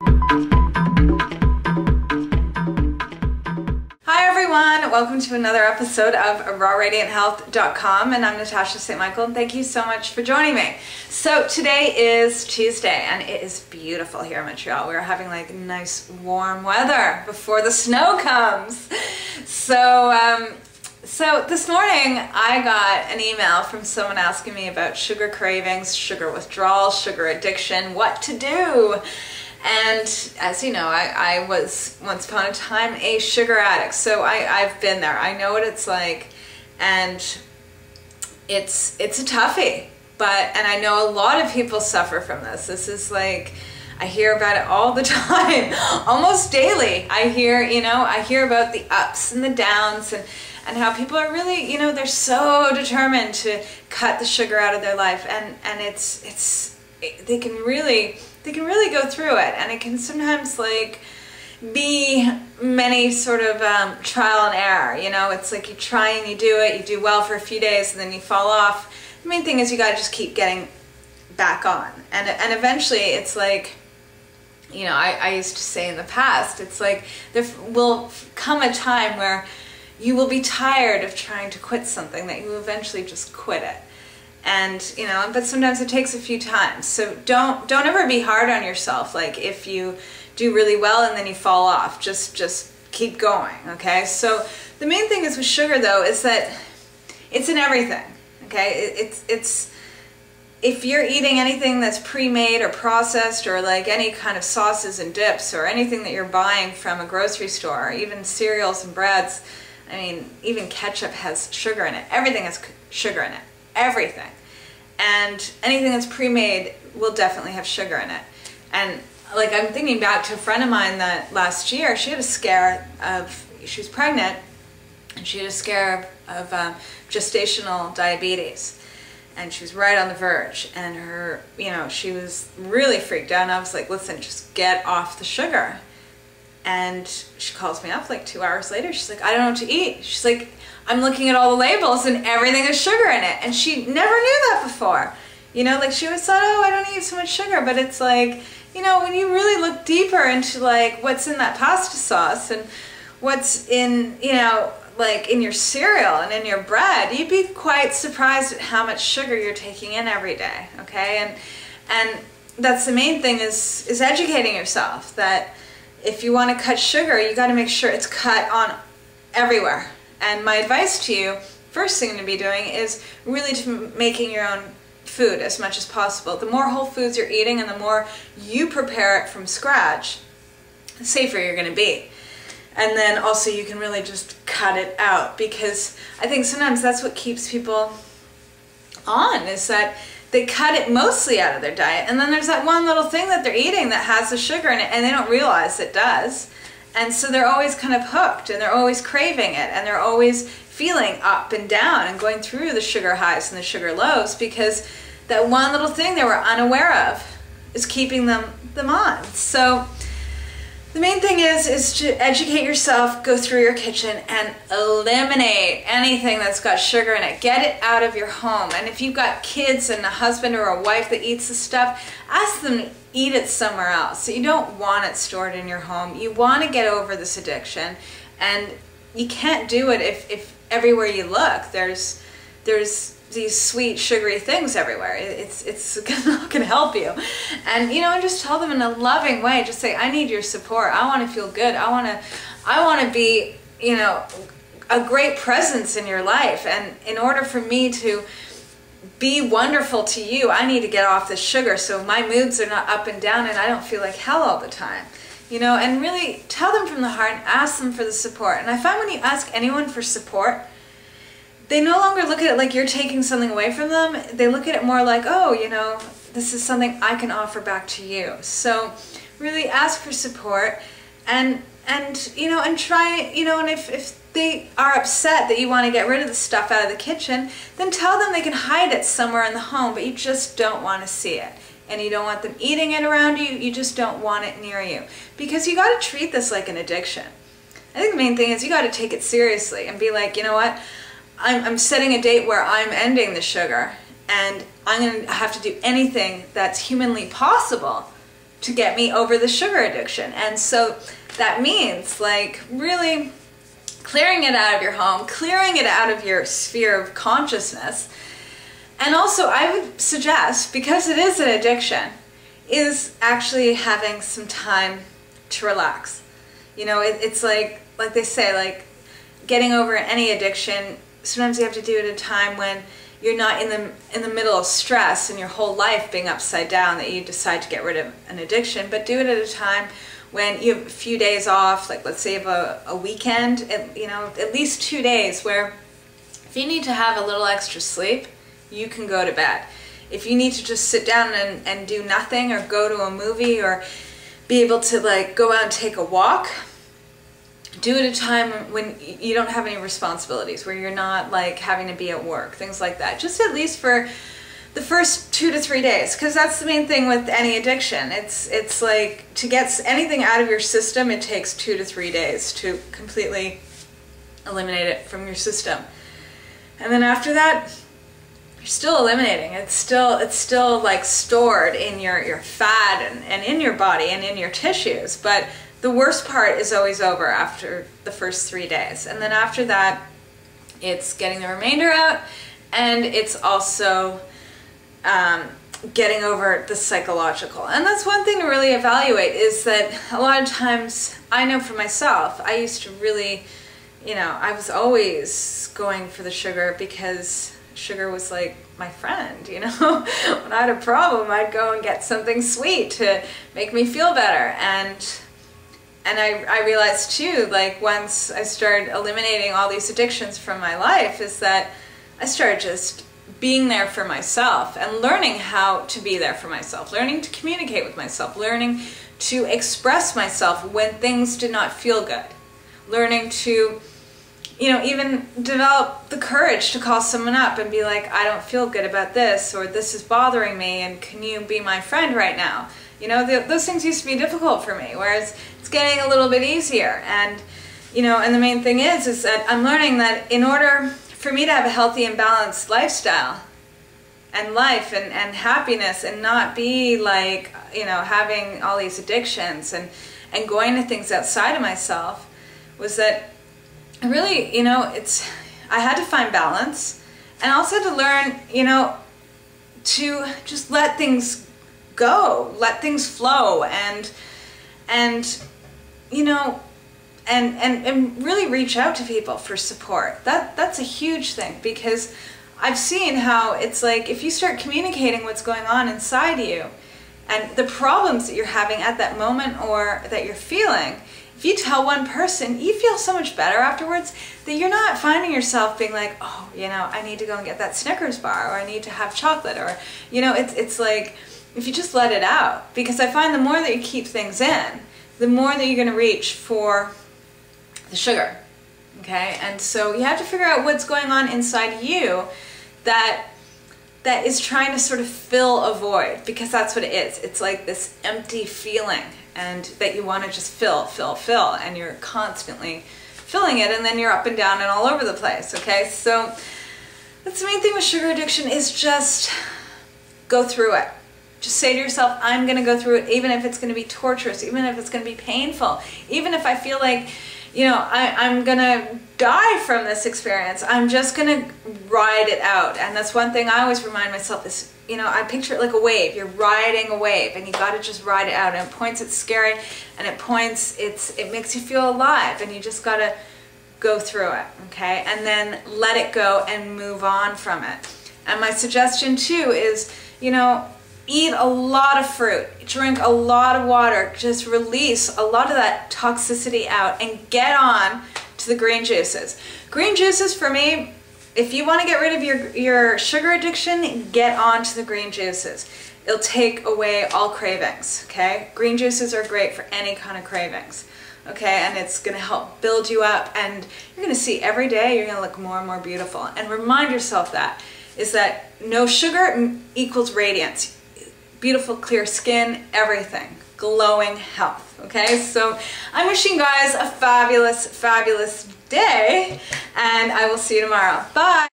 Hi everyone, welcome to another episode of RawRadiantHealth.com, and I'm Natasha St. Michael, and thank you so much for joining me. So today is Tuesday, and it is beautiful here in Montreal. We're having like nice warm weather before the snow comes. So this morning I got an email from someone asking me about sugar cravings, sugar withdrawal, sugar addiction, what to do. And as you know, I was once upon a time a sugar addict, so I've been there. I know what it's like, and it's a toughie. And I know a lot of people suffer from this. This is like, I hear about it all the time, almost daily. I hear about the ups and the downs, and how people are really, they're so determined to cut the sugar out of their life, and they can really go through it, and it can sometimes like be many sort of trial and error. It's like you try and you do it, you do well for a few days, and then you fall off. The main thing is you got to just keep getting back on, and eventually it's like, I used to say in the past, it's like there will come a time where you will be tired of trying to quit something, that you eventually just quit it. And but sometimes it takes a few times. So don't ever be hard on yourself. Like if you do really well and then you fall off, just keep going. Okay. So the main thing is with sugar though is that it's in everything. Okay. It's if you're eating anything that's pre-made or processed, or like any kind of sauces and dips, or anything that you're buying from a grocery store, or even cereals and breads. I mean, even ketchup has sugar in it. Everything has sugar in it. Everything. And anything that's pre-made will definitely have sugar in it. And like, I'm thinking back to a friend of mine that last year, she had a scare of, she was pregnant, and she had a scare of gestational diabetes. And she was right on the verge, and her, she was really freaked out, and I was like, listen, just get off the sugar. And she calls me up like 2 hours later. She's like, I don't know what to eat. She's like, I'm looking at all the labels and everything has sugar in it. And she never knew that before. Like she always thought, oh, I don't eat so much sugar. But it's like, when you really look deeper into like what's in that pasta sauce and what's in, like in your cereal and in your bread, you'd be quite surprised at how much sugar you're taking in every day. Okay. And that's the main thing is educating yourself that if you want to cut sugar, you got to make sure it's cut on everywhere. And my advice to you, first thing to be doing is really to making your own food as much as possible. The more whole foods you're eating and the more you prepare it from scratch, the safer you're going to be. And then also you can really just cut it out, because I think sometimes that's what keeps people on, is that they cut it mostly out of their diet, and then there's that one little thing that they're eating that has the sugar in it, and they don't realize it does. And so they're always kind of hooked, and they're always craving it, and they're always feeling up and down and going through the sugar highs and the sugar lows, because that one little thing they were unaware of is keeping them on. So the main thing is to educate yourself, go through your kitchen and eliminate anything that's got sugar in it. Get it out of your home. And if you've got kids and a husband or a wife that eats the stuff, ask them to eat it somewhere else. So you don't want it stored in your home. You want to get over this addiction, and you can't do it if everywhere you look there's these sweet sugary things everywhere. It's not going to help you. And and just tell them in a loving way, just say, I need your support. I want to feel good. I want to be a great presence in your life, and in order for me to be wonderful to you, I need to get off the sugar so my moods are not up and down and I don't feel like hell all the time. And really tell them from the heart and ask them for the support. And I find when you ask anyone for support, they no longer look at it like you're taking something away from them. They look at it more like, oh, this is something I can offer back to you. So really ask for support, and try, and if they are upset that you want to get rid of the stuff out of the kitchen, then tell them they can hide it somewhere in the home, but you just don't want to see it. And you don't want them eating it around you, you just don't want it near you. Because you got to treat this like an addiction. I think the main thing is you got to take it seriously and be like, you know what, I'm setting a date where I'm ending the sugar, and I'm going to have to do anything that's humanly possible to get me over the sugar addiction. And so that means like really clearing it out of your home, clearing it out of your sphere of consciousness. And also I would suggest, because it is an addiction, is actually having some time to relax. You know, it's like they say, like getting over any addiction, sometimes you have to do it at a time when you're not in the middle of stress and your whole life being upside down that you decide to get rid of an addiction, but do it at a time when you have a few days off, like let's say you have a weekend, you know, at least 2 days where if you need to have a little extra sleep, you can go to bed. If you need to just sit down and do nothing or go to a movie or be able to like go out and take a walk, do it at a time when you don't have any responsibilities, where you're not like having to be at work, things like that. Just at least for the first 2 to 3 days, because that's the main thing with any addiction. It's like to get anything out of your system, it takes 2 to 3 days to completely eliminate it from your system. And then after that, you're still eliminating. It's still like stored in your fat and in your body and in your tissues. But the worst part is always over after the first 3 days. And then after that, it's getting the remainder out, and it's also getting over the psychological. And that's one thing to really evaluate, is that a lot of times, I know for myself, I used to really, you know, I was always going for the sugar because sugar was like my friend, you know. When I had a problem, I'd go and get something sweet to make me feel better. And I realized too, like once I started eliminating all these addictions from my life, is that I started just being there for myself and learning how to be there for myself, learning to communicate with myself, learning to express myself when things did not feel good, learning to, you know, even develop the courage to call someone up and be like, I don't feel good about this, or this is bothering me, and can you be my friend right now? You know, those things used to be difficult for me, whereas it's getting a little bit easier. And, you know, and the main thing is that I'm learning that in order for me to have a healthy and balanced lifestyle and life and happiness, and not be like, you know, having all these addictions and going to things outside of myself, was that I really, you know, I had to find balance, and also had to learn, you know, to just let things go, let things flow, and you know, and really reach out to people for support. That's a huge thing, because I've seen how it's like if you start communicating what's going on inside you and the problems that you're having at that moment or that you're feeling, if you tell one person, you feel so much better afterwards, that you're not finding yourself being like, oh, you know, I need to go and get that Snickers bar, or I need to have chocolate, or, you know, it's like, if you just let it out. Because I find the more that you keep things in, the more that you're going to reach for the sugar, okay? And so you have to figure out what's going on inside you that is trying to sort of fill a void, because that's what it is. It's like this empty feeling, and that you want to just fill, and you're constantly filling it, and then you're up and down and all over the place, okay? So that's the main thing with sugar addiction, is just go through it. Just say to yourself, I'm going to go through it, even if it's going to be torturous, even if it's going to be painful, even if I feel like, you know, I'm going to die from this experience. I'm just going to ride it out. And that's one thing I always remind myself is, you know, I picture it like a wave. You're riding a wave, and you got to just ride it out. And at points it's scary, and at points it makes you feel alive, and you just got to go through it, okay? And then let it go and move on from it. And my suggestion too is, you know, eat a lot of fruit, drink a lot of water, just release a lot of that toxicity out, and get on to the green juices. Green juices for me, if you want to get rid of your sugar addiction, get on to the green juices. It'll take away all cravings, okay? Green juices are great for any kind of cravings, okay? And it's going to help build you up, and you're going to see every day you're going to look more and more beautiful. And remind yourself that no sugar equals radiance. Beautiful, clear skin, everything. Glowing health, okay? So I'm wishing you guys a fabulous, fabulous day, and I will see you tomorrow. Bye!